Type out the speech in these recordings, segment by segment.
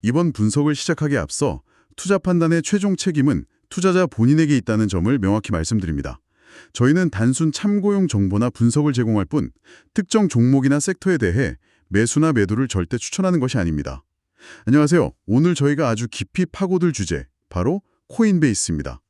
이번 분석을 시작하기에 앞서 투자 판단의 최종 책임은 투자자 본인에게 있다는 점을 명확히 말씀드립니다. 저희는 단순 참고용 정보나 분석을 제공할 뿐 특정 종목이나 섹터에 대해 매수나 매도를 절대 추천하는 것이 아닙니다. 안녕하세요. 오늘 저희가 아주 깊이 파고들 주제, 바로 코인베이스입니다.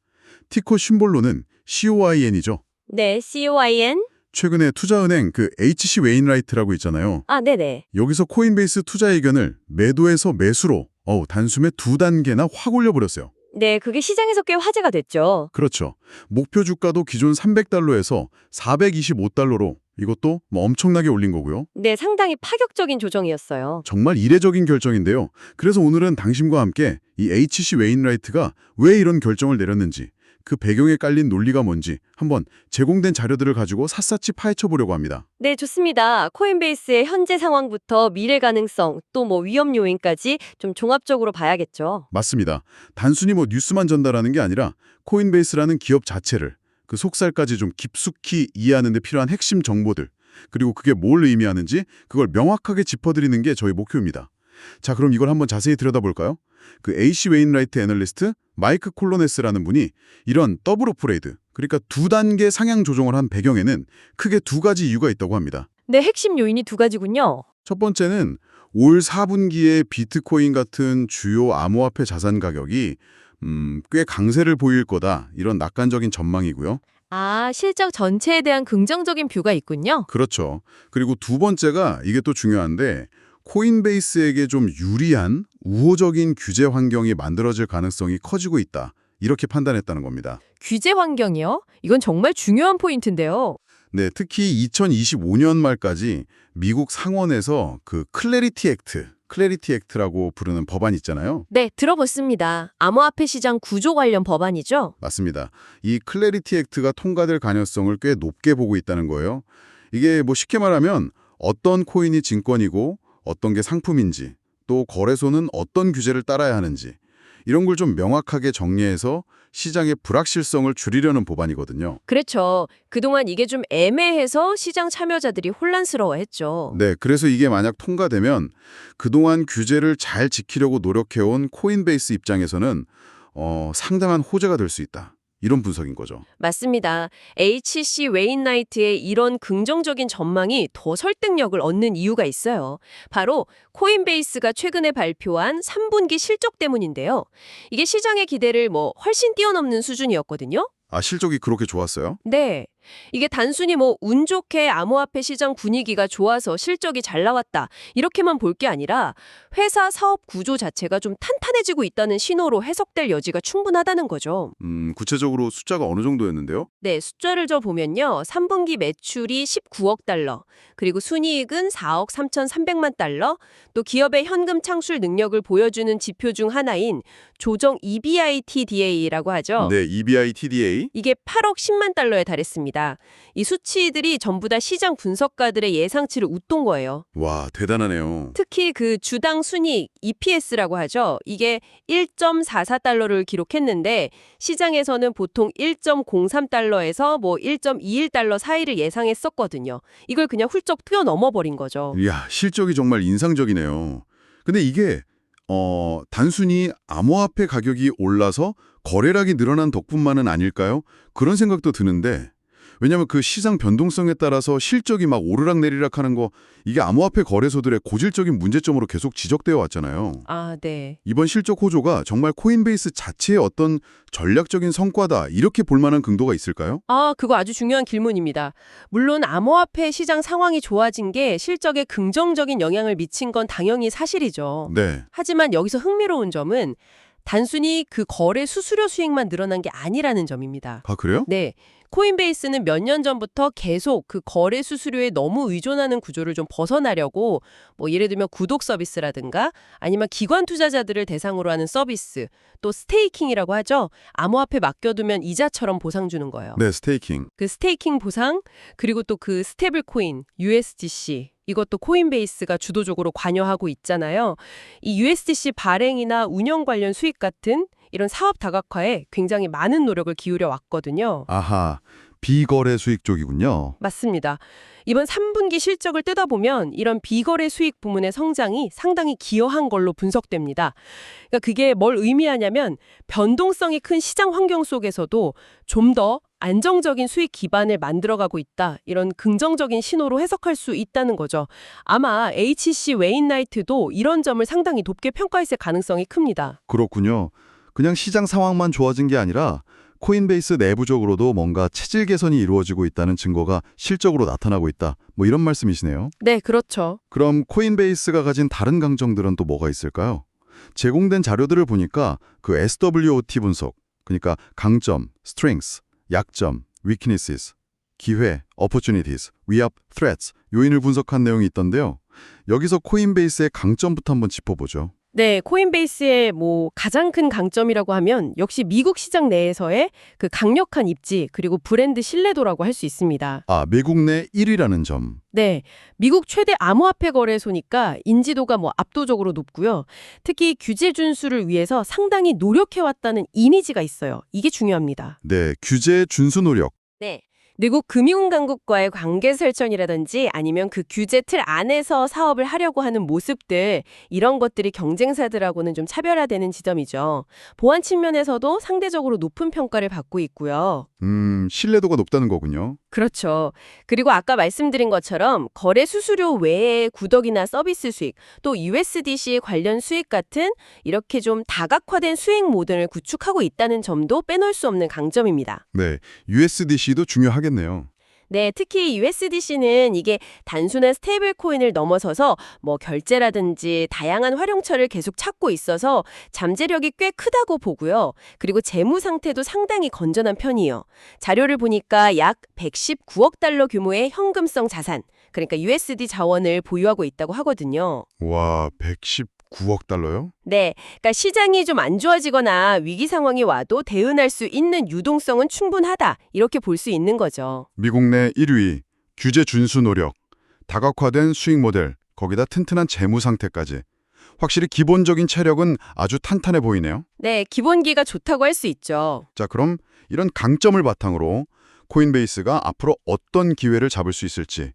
티커 심볼로는 COIN이죠. 네, COIN? 최근에 투자은행 HC 웨인라이트라고 있잖아요. 아, 네네. 여기서 코인베이스 투자 의견을 매도에서 매수로 단숨에 2단계나 확 올려버렸어요. 네, 그게 시장에서 꽤 화제가 됐죠. 그렇죠. 목표 주가도 기존 300달러에서 425달러로 이것도 엄청나게 올린 거고요. 네, 상당히 파격적인 조정이었어요. 정말 이례적인 결정인데요. 그래서 오늘은 당신과 함께 이 HC 웨인라이트가 왜 이런 결정을 내렸는지, 그 배경에 깔린 논리가 뭔지 한번 제공된 자료들을 가지고 샅샅이 파헤쳐 보려고 합니다. 네, 좋습니다. 코인베이스의 현재 상황부터 미래 가능성, 또 위험 요인까지 좀 종합적으로 봐야겠죠. 맞습니다. 단순히 뉴스만 전달하는 게 아니라 코인베이스라는 기업 자체를 그 속살까지 좀 깊숙이 이해하는 데 필요한 핵심 정보들, 그리고 그게 뭘 의미하는지 그걸 명확하게 짚어드리는 게 저희 목표입니다. 자, 그럼 이걸 한번 자세히 들여다볼까요? AC 웨인라이트 애널리스트 마이크 콜로네스라는 분이 이런 더블 오퍼레이드, 그러니까 2단계 상향 조정을 한 배경에는 크게 2가지 이유가 있다고 합니다. 네, 핵심 요인이 2가지군요. 첫 번째는 올 4분기에 비트코인 같은 주요 암호화폐 자산 가격이 꽤 강세를 보일 거다, 이런 낙관적인 전망이고요. 아, 실적 전체에 대한 긍정적인 뷰가 있군요. 그렇죠. 그리고 두 번째가 이게 또 중요한데 코인베이스에게 좀 유리한 우호적인 규제 환경이 만들어질 가능성이 커지고 있다, 이렇게 판단했다는 겁니다. 규제 환경이요? 이건 정말 중요한 포인트인데요. 네, 특히 2025년 말까지 미국 상원에서 클래리티 액트라고 부르는 법안 있잖아요. 네, 들어봤습니다. 암호화폐 시장 구조 관련 법안이죠? 맞습니다. 이 클래리티 액트가 통과될 가능성을 꽤 높게 보고 있다는 거예요. 이게 쉽게 말하면 어떤 코인이 증권이고 어떤 게 상품인지, 또 거래소는 어떤 규제를 따라야 하는지, 이런 걸 좀 명확하게 정리해서 시장의 불확실성을 줄이려는 법안이거든요. 그렇죠. 그동안 이게 좀 애매해서 시장 참여자들이 혼란스러워했죠. 네, 그래서 이게 만약 통과되면 그동안 규제를 잘 지키려고 노력해온 코인베이스 입장에서는 상당한 호재가 될 수 있다, 이런 분석인 거죠. 맞습니다. HC 웨인라이트의 이런 긍정적인 전망이 더 설득력을 얻는 이유가 있어요. 바로 코인베이스가 최근에 발표한 3분기 실적 때문인데요. 이게 시장의 기대를 훨씬 뛰어넘는 수준이었거든요. 아, 실적이 그렇게 좋았어요? 네. 이게 단순히 운 좋게 암호화폐 시장 분위기가 좋아서 실적이 잘 나왔다, 이렇게만 볼 게 아니라 회사 사업 구조 자체가 좀 탄탄해지고 있다는 신호로 해석될 여지가 충분하다는 거죠. 구체적으로 숫자가 어느 정도였는데요? 네, 숫자를 보면요. 3분기 매출이 19억 달러, 그리고 순이익은 4억 3,300만 달러, 또 기업의 현금 창출 능력을 보여주는 지표 중 하나인 조정 EBITDA라고 하죠. 네, EBITDA. 이게 8억 10만 달러에 달했습니다. 이 수치들이 전부 다 시장 분석가들의 예상치를 웃돈 거예요. 와, 대단하네요. 특히 그 주당 순이익 EPS라고 하죠. 이게 1.44달러를 기록했는데 시장에서는 보통 1.03달러에서 1.21달러 사이를 예상했었거든요. 이걸 그냥 훌쩍 뛰어넘어 버린 거죠. 이야, 실적이 정말 인상적이네요. 근데 이게 단순히 암호화폐 가격이 올라서 거래량이 늘어난 덕분만은 아닐까요? 그런 생각도 드는데, 왜냐하면 그 시장 변동성에 따라서 실적이 막 오르락내리락 하는 거, 이게 암호화폐 거래소들의 고질적인 문제점으로 계속 지적되어 왔잖아요. 아, 네. 이번 실적 호조가 정말 코인베이스 자체의 어떤 전략적인 성과다, 이렇게 볼 만한 근거가 있을까요? 아, 그거 아주 중요한 질문입니다. 물론 암호화폐 시장 상황이 좋아진 게 실적에 긍정적인 영향을 미친 건 당연히 사실이죠. 네. 하지만 여기서 흥미로운 점은 단순히 그 거래 수수료 수익만 늘어난 게 아니라는 점입니다. 아, 그래요? 네. 코인베이스는 몇 년 전부터 계속 그 거래 수수료에 너무 의존하는 구조를 좀 벗어나려고 예를 들면 구독 서비스라든가 아니면 기관 투자자들을 대상으로 하는 서비스, 또 스테이킹이라고 하죠. 암호화폐 맡겨두면 이자처럼 보상 주는 거예요. 네, 스테이킹. 그 스테이킹 보상, 그리고 또 그 스테이블 코인, USDC, 이것도 코인베이스가 주도적으로 관여하고 있잖아요. 이 USDC 발행이나 운영 관련 수익 같은 이런 사업 다각화에 굉장히 많은 노력을 기울여 왔거든요. 아하, 비거래 수익 쪽이군요. 맞습니다. 이번 3분기 실적을 뜯어보면 이런 비거래 수익 부문의 성장이 상당히 기여한 걸로 분석됩니다. 그러니까 그게 뭘 의미하냐면 변동성이 큰 시장 환경 속에서도 좀 더 안정적인 수익 기반을 만들어가고 있다. 이런 긍정적인 신호로 해석할 수 있다는 거죠. 아마 HC 웨인라이트도 이런 점을 상당히 높게 평가했을 가능성이 큽니다. 그렇군요. 그냥 시장 상황만 좋아진 게 아니라 코인베이스 내부적으로도 뭔가 체질 개선이 이루어지고 있다는 증거가 실적으로 나타나고 있다. 뭐 이런 말씀이시네요. 네, 그렇죠. 그럼 코인베이스가 가진 다른 강점들은 또 뭐가 있을까요? 제공된 자료들을 보니까 그 SWOT 분석, 그러니까 강점, strengths, 약점, weaknesses, 기회, opportunities, 위협, threats, 요인을 분석한 내용이 있던데요. 여기서 코인베이스의 강점부터 한번 짚어보죠. 네, 코인베이스의 가장 큰 강점이라고 하면 역시 미국 시장 내에서의 그 강력한 입지 그리고 브랜드 신뢰도라고 할 수 있습니다. 아, 미국 내 1위라는 점. 네, 미국 최대 암호화폐 거래소니까 인지도가 압도적으로 높고요. 특히 규제 준수를 위해서 상당히 노력해왔다는 이미지가 있어요. 이게 중요합니다. 네, 규제 준수 노력. 네. 미국 금융당국과의 관계 설정이라든지 아니면 그 규제 틀 안에서 사업을 하려고 하는 모습들, 이런 것들이 경쟁사들하고는 좀 차별화되는 지점이죠. 보안 측면에서도 상대적으로 높은 평가를 받고 있고요. 신뢰도가 높다는 거군요. 그렇죠. 그리고 아까 말씀드린 것처럼 거래 수수료 외에 구독이나 서비스 수익, 또 USDC 관련 수익 같은 이렇게 좀 다각화된 수익 모델을 구축하고 있다는 점도 빼놓을 수 없는 강점입니다. 네, USDC도 중요하겠네요. 네, 특히 USDC는 이게 단순한 스테이블 코인을 넘어서서 결제라든지 다양한 활용처를 계속 찾고 있어서 잠재력이 꽤 크다고 보고요. 그리고 재무 상태도 상당히 건전한 편이에요. 자료를 보니까 약 119억 달러 규모의 현금성 자산, 그러니까 USD 자원을 보유하고 있다고 하거든요. 와, 119억 달러요? 네, 그러니까 시장이 좀 안 좋아지거나 위기 상황이 와도 대응할 수 있는 유동성은 충분하다. 이렇게 볼 수 있는 거죠. 미국 내 1위, 규제 준수 노력, 다각화된 수익 모델, 거기다 튼튼한 재무 상태까지. 확실히 기본적인 체력은 아주 탄탄해 보이네요. 네, 기본기가 좋다고 할 수 있죠. 자, 그럼 이런 강점을 바탕으로 코인베이스가 앞으로 어떤 기회를 잡을 수 있을지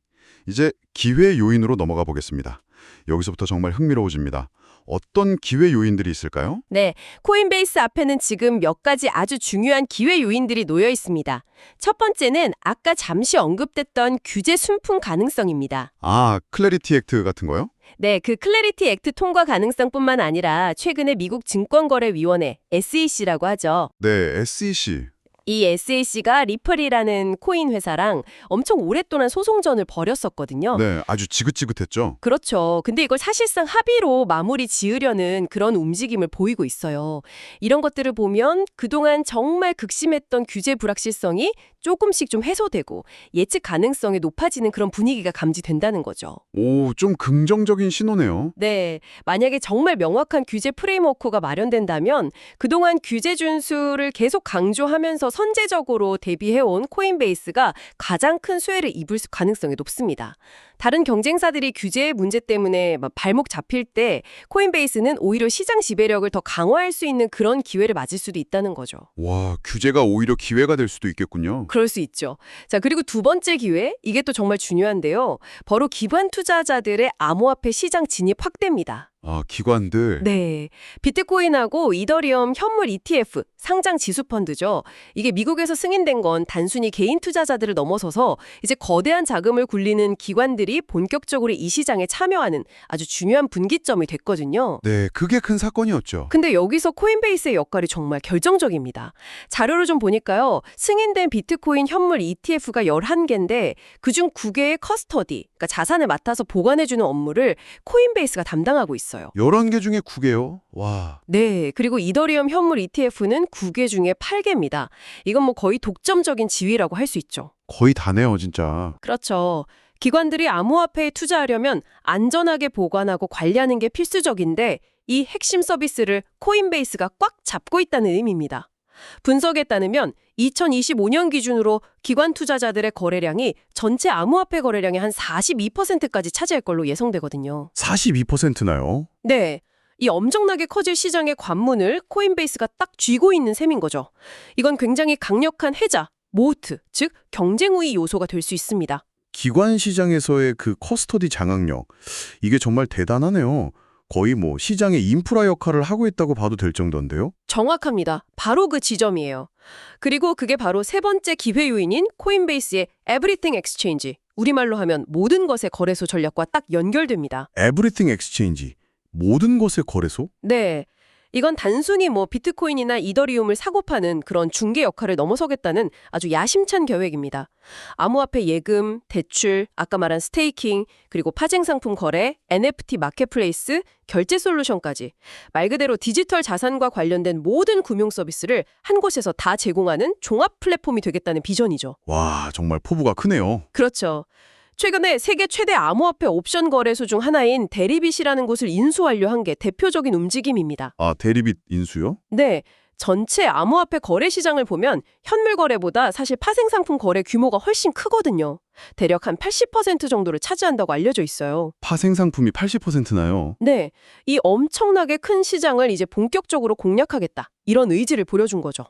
이제 기회 요인으로 넘어가 보겠습니다. 여기서부터 정말 흥미로워집니다. 어떤 기회 요인들이 있을까요? 네, 코인베이스 앞에는 지금 몇 가지 아주 중요한 기회 요인들이 놓여 있습니다. 첫 번째는 아까 잠시 언급됐던 규제 순풍 가능성입니다. 아, 클래리티 액트 같은 거요? 네, 그 클래리티 액트 통과 가능성뿐만 아니라 최근에 미국 증권거래위원회 SEC라고 하죠. 네, SEC. 이 SEC가 리플이라는 코인 회사랑 엄청 오랫동안 소송전을 벌였었거든요. 네, 아주 지긋지긋했죠. 그렇죠. 근데 이걸 사실상 합의로 마무리 지으려는 그런 움직임을 보이고 있어요. 이런 것들을 보면 그동안 정말 극심했던 규제 불확실성이 조금씩 좀 해소되고 예측 가능성이 높아지는 그런 분위기가 감지된다는 거죠. 오, 좀 긍정적인 신호네요. 네, 만약에 정말 명확한 규제 프레임워크가 마련된다면 그동안 규제 준수를 계속 강조하면서 선제적으로 대비해온 코인베이스가 가장 큰 수혜를 입을 가능성이 높습니다. 다른 경쟁사들이 규제의 문제 때문에 발목 잡힐 때 코인베이스는 오히려 시장 지배력을 더 강화할 수 있는 그런 기회를 맞을 수도 있다는 거죠. 와, 규제가 오히려 기회가 될 수도 있겠군요. 그럴 수 있죠. 자, 그리고 두 번째 기회, 이게 또 정말 중요한데요. 바로 기관 투자자들의 암호화폐 시장 진입 확대입니다. 아, 기관들. 네. 비트코인하고 이더리움 현물 ETF, 상장 지수 펀드죠. 이게 미국에서 승인된 건 단순히 개인 투자자들을 넘어서서 이제 거대한 자금을 굴리는 기관들이 본격적으로 이 시장에 참여하는 아주 중요한 분기점이 됐거든요. 네, 그게 큰 사건이었죠. 근데 여기서 코인베이스의 역할이 정말 결정적입니다. 자료를 좀 보니까요. 승인된 비트코인 현물 ETF가 11개인데 그중 9개의 커스터디, 그러니까 자산을 맡아서 보관해주는 업무를 코인베이스가 담당하고 있어요. 11개 중에 9개요? 와. 네, 그리고 이더리움 현물 ETF는 9개 중에 8개입니다. 이건 거의 독점적인 지위라고 할 수 있죠. 거의 다네요, 진짜. 그렇죠. 기관들이 암호화폐에 투자하려면 안전하게 보관하고 관리하는 게 필수적인데 이 핵심 서비스를 코인베이스가 꽉 잡고 있다는 의미입니다. 분석에 따르면 2025년 기준으로 기관 투자자들의 거래량이 전체 암호화폐 거래량의 한 42%까지 차지할 걸로 예상되거든요. 42%나요? 네. 이 엄청나게 커질 시장의 관문을 코인베이스가 딱 쥐고 있는 셈인 거죠. 이건 굉장히 강력한 해자, 모트, 즉 경쟁 우위 요소가 될 수 있습니다. 기관 시장에서의 그 커스터디 장악력, 이게 정말 대단하네요. 거의 뭐 시장의 인프라 역할을 하고 있다고 봐도 될 정도인데요. 정확합니다. 바로 그 지점이에요. 그리고 그게 바로 세 번째 기회 요인인 코인베이스의 Everything Exchange, 우리말로 하면 모든 것의 거래소 전략과 딱 연결됩니다. Everything Exchange, 모든 것의 거래소? 네. 이건 단순히 뭐 비트코인이나 이더리움을 사고 파는 그런 중개 역할을 넘어서겠다는 아주 야심찬 계획입니다. 암호화폐 예금, 대출, 아까 말한 스테이킹, 그리고 파생상품 거래, NFT 마켓플레이스, 결제 솔루션까지 말 그대로 디지털 자산과 관련된 모든 금융 서비스를 한 곳에서 다 제공하는 종합 플랫폼이 되겠다는 비전이죠. 와, 정말 포부가 크네요. 그렇죠. 최근에 세계 최대 암호화폐 옵션 거래소 중 하나인 대리빗이라는 곳을 인수하려 한 게 대표적인 움직임입니다. 아, 대리빗 인수요? 네, 전체 암호화폐 거래 시장을 보면 현물 거래보다 사실 파생상품 거래 규모가 훨씬 크거든요. 대략 한 80% 정도를 차지한다고 알려져 있어요. 파생 상품이 80%나요. 네, 이 엄청나게 큰 시장을 이제 본격적으로 공략하겠다. 이런 의지를 보여준 거죠.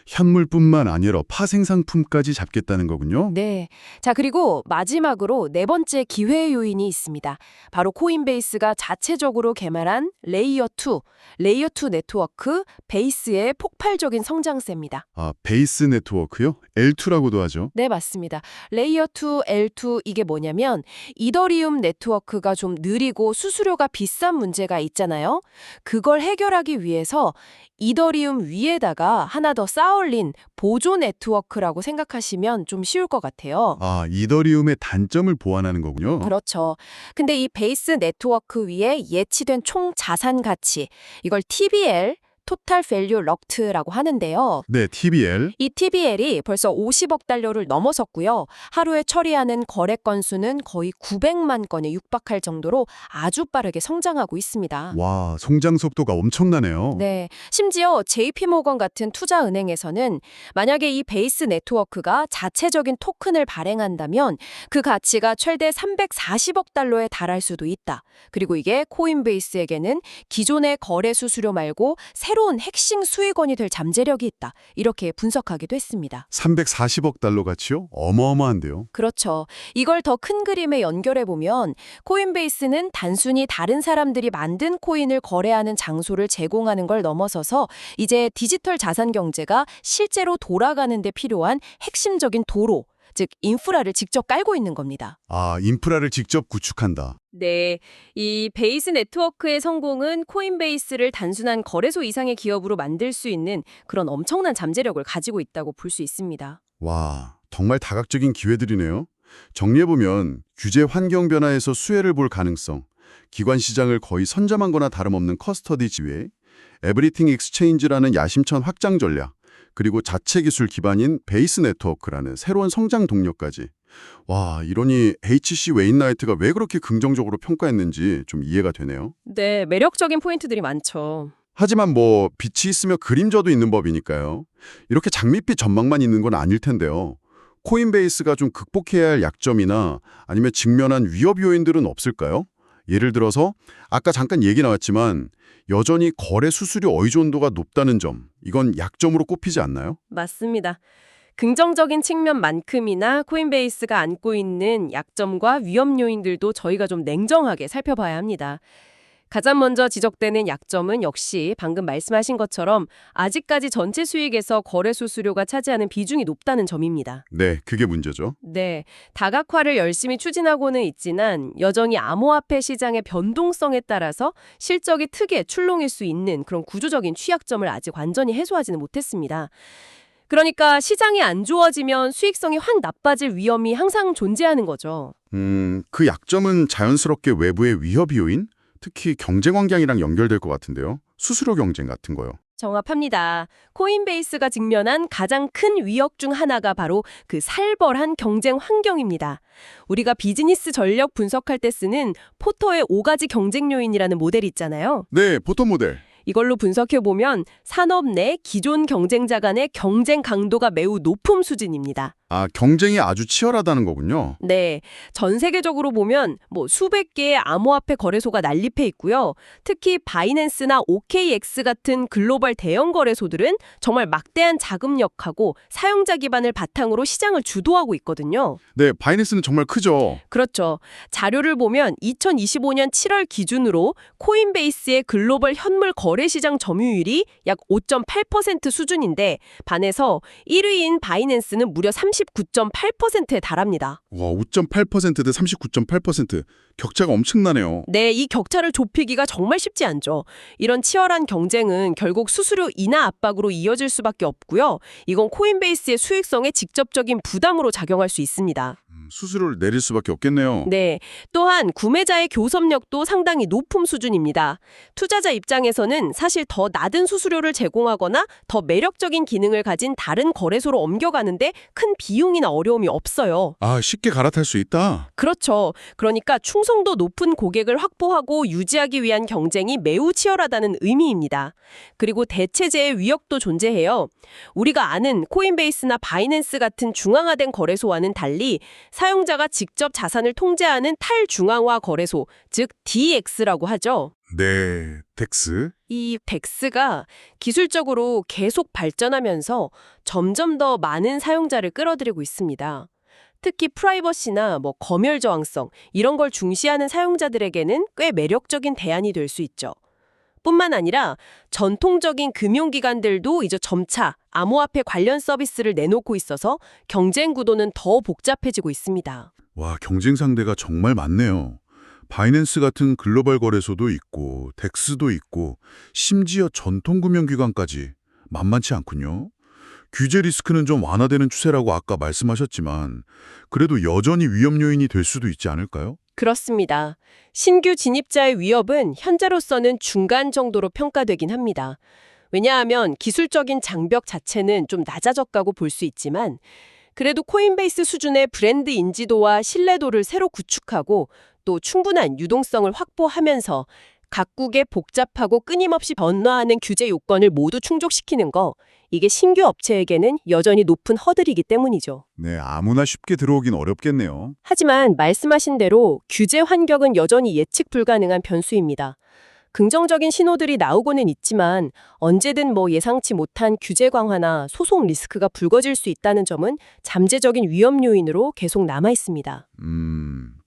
현물뿐만 아니라 파생상품까지 잡겠다는 거군요. 네. 자, 그리고 마지막으로 네 번째 기회 요인이 있습니다. 바로 코인베이스가 자체적으로 개발한 레이어2 네트워크 베이스의 폭발적인 성장세입니다. 아, 베이스 네트워크요? L2라고도 하죠. 네, 맞습니다. 레이어2, L2 이게 뭐냐면 이더리움 네트워크가 좀 느리고 수수료가 비싼 문제가 있잖아요. 그걸 해결하기 위해서 이더리움 위에다가 하나 더 쌓아올린 보조 네트워크라고 생각하시면 좀 쉬울 것 같아요. 아, 이더리움의 단점을 보완하는 거군요. 그렇죠. 근데 이 베이스 네트워크 위에 예치된 총 자산 가치, 이걸 TVL, 토탈 밸류 럭트라고 하는데요. 네, TBL. 이 TBL이 벌써 50억 달러를 넘어섰고요. 하루에 처리하는 거래 건수는 거의 900만 건에 육박할 정도로 아주 빠르게 성장하고 있습니다. 와, 성장 속도가 엄청나네요. 네, 심지어 JP모건 같은 투자은행에서는 만약에 이 베이스 네트워크가 자체적인 토큰을 발행한다면 그 가치가 최대 340억 달러에 달할 수도 있다. 그리고 이게 코인베이스에게는 기존의 거래 수수료 말고 새로운 핵심 수익원이 될 잠재력이 있다. 이렇게 분석하기도 했습니다. 340억 달러 가치요? 어마어마한데요. 그렇죠. 이걸 더 큰 그림에 연결해보면 코인베이스는 단순히 다른 사람들이 만든 코인을 거래하는 장소를 제공하는 걸 넘어서서 이제 디지털 자산 경제가 실제로 돌아가는 데 필요한 핵심적인 도로, 즉 인프라를 직접 깔고 있는 겁니다. 아, 인프라를 직접 구축한다. 네, 이 베이스 네트워크의 성공은 코인베이스를 단순한 거래소 이상의 기업으로 만들 수 있는 그런 엄청난 잠재력을 가지고 있다고 볼 수 있습니다. 와, 정말 다각적인 기회들이네요. 정리해보면 규제 환경 변화에서 수혜를 볼 가능성, 기관 시장을 거의 선점한 거나 다름없는 커스터디 지회, 에브리띵 익스체인지라는 야심찬 확장 전략, 그리고 자체 기술 기반인 베이스 네트워크라는 새로운 성장 동력까지. 와, 이러니 HC 웨인라이트가 왜 그렇게 긍정적으로 평가했는지 좀 이해가 되네요. 네, 매력적인 포인트들이 많죠. 하지만 뭐 빛이 있으며 그림자도 있는 법이니까요. 이렇게 장밋빛 전망만 있는 건 아닐 텐데요. 코인베이스가 좀 극복해야 할 약점이나 아니면 직면한 위협 요인들은 없을까요? 예를 들어서 아까 잠깐 얘기 나왔지만 여전히 거래 수수료 의존도가 높다는 점, 이건 약점으로 꼽히지 않나요? 맞습니다. 긍정적인 측면만큼이나 코인베이스가 안고 있는 약점과 위험 요인들도 저희가 좀 냉정하게 살펴봐야 합니다. 가장 먼저 지적되는 약점은 역시 방금 말씀하신 것처럼 아직까지 전체 수익에서 거래 수수료가 차지하는 비중이 높다는 점입니다. 네, 그게 문제죠. 네, 다각화를 열심히 추진하고는 있지만 여전히 암호화폐 시장의 변동성에 따라서 실적이 특이에 출렁일 수 있는 그런 구조적인 취약점을 아직 완전히 해소하지는 못했습니다. 그러니까 시장이 안 좋아지면 수익성이 확 나빠질 위험이 항상 존재하는 거죠. 그 약점은 자연스럽게 외부의 위협 요인? 특히 경쟁 환경이랑 연결될 것 같은데요. 수수료 경쟁 같은 거요. 정확합니다. 코인베이스가 직면한 가장 큰 위협 중 하나가 바로 그 살벌한 경쟁 환경입니다. 우리가 비즈니스 전력 분석할 때 쓰는 포터의 5가지 경쟁 요인이라는 모델이 있잖아요. 네, 보통 모델. 이걸로 분석해보면 산업 내 기존 경쟁자 간의 경쟁 강도가 매우 높은 수준입니다. 아, 경쟁이 아주 치열하다는 거군요. 네, 전 세계적으로 보면 수백 개의 암호화폐 거래소가 난립해 있고요. 특히 바이낸스나 OKX 같은 글로벌 대형 거래소들은 정말 막대한 자금력하고 사용자 기반을 바탕으로 시장을 주도하고 있거든요. 네, 바이낸스는 정말 크죠. 그렇죠. 자료를 보면 2025년 7월 기준으로 코인베이스의 글로벌 현물 거래 시장 점유율이 약 5.8% 수준인데 반해서 1위인 바이낸스는 무려 39.8%에 달합니다. 와, 5.8% 대 39.8%. 격차가 엄청나네요. 네, 이 격차를 좁히기가 정말 쉽지 않죠. 이런 치열한 경쟁은 결국 수수료 인하 압박으로 이어질 수밖에 없고요. 이건 코인베이스의 수익성에 직접적인 부담으로 작용할 수 있습니다. 수수료를 내릴 수밖에 없겠네요. 네, 또한 구매자의 교섭력도 상당히 높은 수준입니다. 투자자 입장에서는 사실 더 낮은 수수료를 제공하거나 더 매력적인 기능을 가진 다른 거래소로 옮겨가는데 큰 비용이나 어려움이 없어요. 아, 쉽게 갈아탈 수 있다. 그렇죠. 그러니까 충성도 높은 고객을 확보하고 유지하기 위한 경쟁이 매우 치열하다는 의미입니다. 그리고 대체제의 위력도 존재해요. 우리가 아는 코인베이스나 바이낸스 같은 중앙화된 거래소와는 달리 사용자가 직접 자산을 통제하는 탈중앙화 거래소, 즉 DX라고 하죠. 네, 덱스. 이 덱스가 기술적으로 계속 발전하면서 점점 더 많은 사용자를 끌어들이고 있습니다. 특히 프라이버시나 검열 저항성 이런 걸 중시하는 사용자들에게는 꽤 매력적인 대안이 될 수 있죠. 뿐만 아니라 전통적인 금융기관들도 이제 점차 암호화폐 관련 서비스를 내놓고 있어서 경쟁 구도는 더 복잡해지고 있습니다. 와, 경쟁 상대가 정말 많네요. 바이낸스 같은 글로벌 거래소도 있고, 덱스도 있고, 심지어 전통금융기관까지 만만치 않군요. 규제 리스크는 좀 완화되는 추세라고 아까 말씀하셨지만 그래도 여전히 위험 요인이 될 수도 있지 않을까요? 그렇습니다. 신규 진입자의 위협은 현재로서는 중간 정도로 평가되긴 합니다. 왜냐하면 기술적인 장벽 자체는 좀 낮아졌다고 볼 수 있지만 그래도 코인베이스 수준의 브랜드 인지도와 신뢰도를 새로 구축하고 또 충분한 유동성을 확보하면서 각국의 복잡하고 끊임없이 변화하는 규제 요건을 모두 충족시키는 거, 이게 신규 업체에게는 여전히 높은 허들이기 때문이죠. 네, 아무나 쉽게 들어오긴 어렵겠네요. 하지만 말씀하신 대로 규제 환경은 여전히 예측 불가능한 변수입니다. 긍정적인 신호들이 나오고는 있지만 언제든 예상치 못한 규제 강화나 소송 리스크가 불거질 수 있다는 점은 잠재적인 위험 요인으로 계속 남아 있습니다.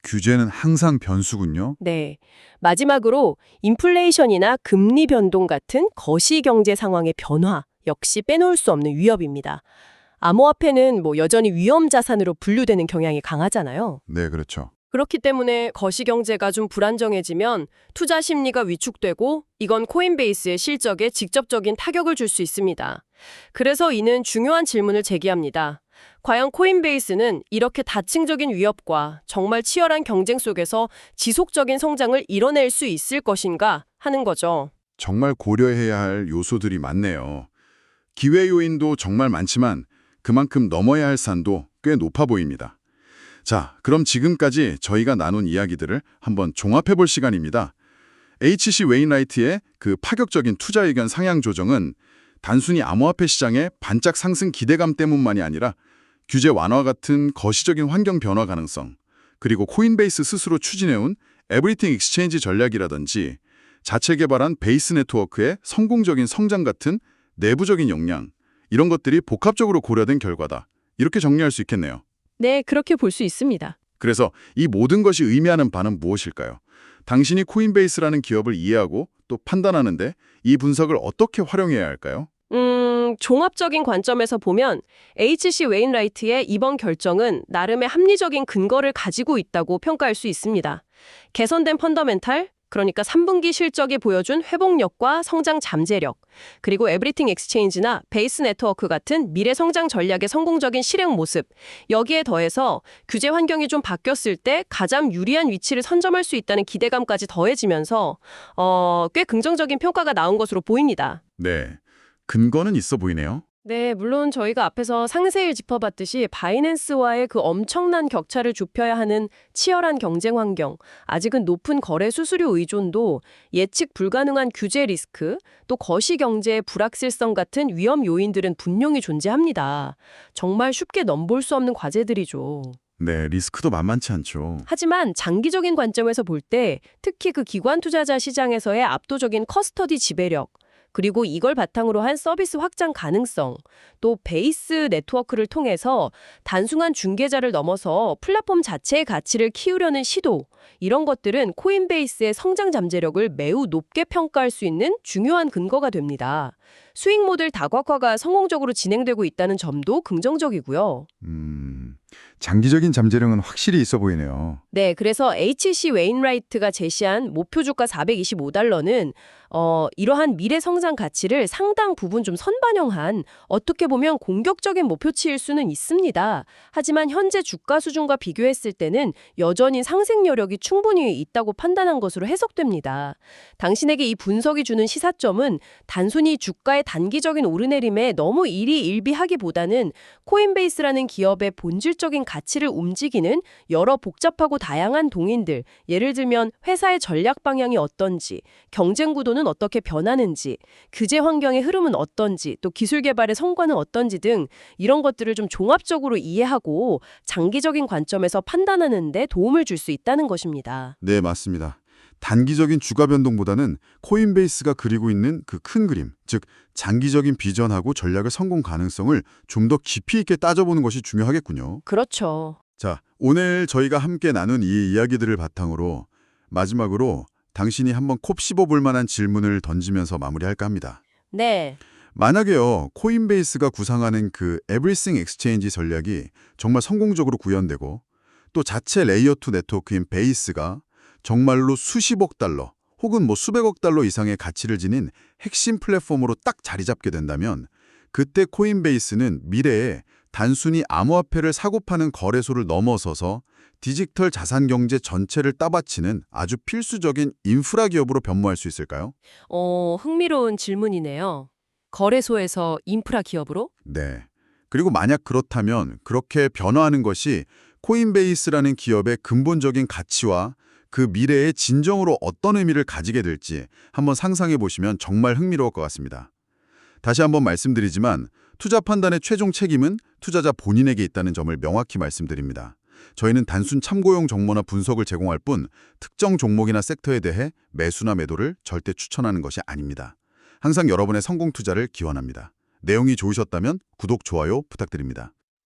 규제는 항상 변수군요. 네. 마지막으로 인플레이션이나 금리 변동 같은 거시 경제 상황의 변화 역시 빼놓을 수 없는 위협입니다. 암호화폐는 여전히 위험 자산으로 분류되는 경향이 강하잖아요. 네, 그렇죠. 그렇기 때문에 거시경제가 좀 불안정해지면 투자 심리가 위축되고 이건 코인베이스의 실적에 직접적인 타격을 줄 수 있습니다. 그래서 이는 중요한 질문을 제기합니다. 과연 코인베이스는 이렇게 다층적인 위협과 정말 치열한 경쟁 속에서 지속적인 성장을 이뤄낼 수 있을 것인가 하는 거죠. 정말 고려해야 할 요소들이 많네요. 기회 요인도 정말 많지만 그만큼 넘어야 할 산도 꽤 높아 보입니다. 자, 그럼 지금까지 저희가 나눈 이야기들을 한번 종합해볼 시간입니다. H.C. 웨인라이트의 그 파격적인 투자 의견 상향 조정은 단순히 암호화폐 시장의 반짝 상승 기대감 때문만이 아니라 규제 완화 같은 거시적인 환경 변화 가능성, 그리고 코인베이스 스스로 추진해온 에브리띵 익스체인지 전략이라든지 자체 개발한 베이스 네트워크의 성공적인 성장 같은 내부적인 역량, 이런 것들이 복합적으로 고려된 결과다. 이렇게 정리할 수 있겠네요. 네, 그렇게 볼 수 있습니다. 그래서 이 모든 것이 의미하는 바는 무엇일까요? 당신이 코인베이스라는 기업을 이해하고 또 판단하는데 이 분석을 어떻게 활용해야 할까요? 종합적인 관점에서 보면 H.C. 웨인라이트의 이번 결정은 나름의 합리적인 근거를 가지고 있다고 평가할 수 있습니다. 개선된 펀더멘탈, 그러니까 3분기 실적이 보여준 회복력과 성장 잠재력, 그리고 에브리띵 엑스체인지나 베이스 네트워크 같은 미래 성장 전략의 성공적인 실행 모습, 여기에 더해서 규제 환경이 좀 바뀌었을 때 가장 유리한 위치를 선점할 수 있다는 기대감까지 더해지면서 꽤 긍정적인 평가가 나온 것으로 보입니다. 네, 근거는 있어 보이네요. 네, 물론 저희가 앞에서 상세히 짚어봤듯이 바이낸스와의 그 엄청난 격차를 좁혀야 하는 치열한 경쟁 환경, 아직은 높은 거래 수수료 의존도, 예측 불가능한 규제 리스크, 또 거시 경제의 불확실성 같은 위험 요인들은 분명히 존재합니다. 정말 쉽게 넘볼 수 없는 과제들이죠. 네, 리스크도 만만치 않죠. 하지만 장기적인 관점에서 볼 때 특히 그 기관 투자자 시장에서의 압도적인 커스터디 지배력, 그리고 이걸 바탕으로 한 서비스 확장 가능성, 또 베이스 네트워크를 통해서 단순한 중개자를 넘어서 플랫폼 자체의 가치를 키우려는 시도, 이런 것들은 코인베이스의 성장 잠재력을 매우 높게 평가할 수 있는 중요한 근거가 됩니다. 수익 모델 다각화가 성공적으로 진행되고 있다는 점도 긍정적이고요. 장기적인 잠재력은 확실히 있어 보이네요. 네, 그래서 H.C. 웨인라이트가 제시한 목표 주가 $425는 이러한 미래 성장 가치를 상당 부분 좀 선반영한 어떻게 보면 공격적인 목표치일 수는 있습니다. 하지만 현재 주가 수준과 비교했을 때는 여전히 상승 여력이 충분히 있다고 판단한 것으로 해석됩니다. 당신에게 이 분석이 주는 시사점은 단순히 주가의 단기적인 오르내림에 너무 일희일비하기보다는 코인베이스라는 기업의 본질적인 가치를 움직이는 여러 복잡하고 다양한 동인들, 예를 들면 회사의 전략 방향이 어떤지, 경쟁 구도는 어떻게 변하는지, 규제 환경의 흐름은 어떤지, 또 기술 개발의 성과는 어떤지 등 이런 것들을 좀 종합적으로 이해하고 장기적인 관점에서 판단하는 데 도움을 줄 수 있다는 것입니다. 네, 맞습니다. 단기적인 주가 변동보다는 코인베이스가 그리고 있는 그 큰 그림, 즉 장기적인 비전하고 전략의 성공 가능성을 좀 더 깊이 있게 따져보는 것이 중요하겠군요. 그렇죠. 자, 오늘 저희가 함께 나눈 이 이야기들을 바탕으로 마지막으로 당신이 한번 콕 씹어볼 만한 질문을 던지면서 마무리할까 합니다. 네. 만약에요, 코인베이스가 구상하는 그 Everything Exchange 전략이 정말 성공적으로 구현되고 또 자체 레이어2 네트워크인 베이스가 정말로 수십억 달러 혹은 뭐 수백억 달러 이상의 가치를 지닌 핵심 플랫폼으로 딱 자리 잡게 된다면 그때 코인베이스는 미래에 단순히 암호화폐를 사고 파는 거래소를 넘어서서 디지털 자산 경제 전체를 따받치는 아주 필수적인 인프라 기업으로 변모할 수 있을까요? 흥미로운 질문이네요. 거래소에서 인프라 기업으로? 네. 그리고 만약 그렇다면 그렇게 변화하는 것이 코인베이스라는 기업의 근본적인 가치와 그 미래에 진정으로 어떤 의미를 가지게 될지 한번 상상해 보시면 정말 흥미로울 것 같습니다. 다시 한번 말씀드리지만 투자 판단의 최종 책임은 투자자 본인에게 있다는 점을 명확히 말씀드립니다. 저희는 단순 참고용 정보나 분석을 제공할 뿐 특정 종목이나 섹터에 대해 매수나 매도를 절대 추천하는 것이 아닙니다. 항상 여러분의 성공 투자를 기원합니다. 내용이 좋으셨다면 구독, 좋아요 부탁드립니다.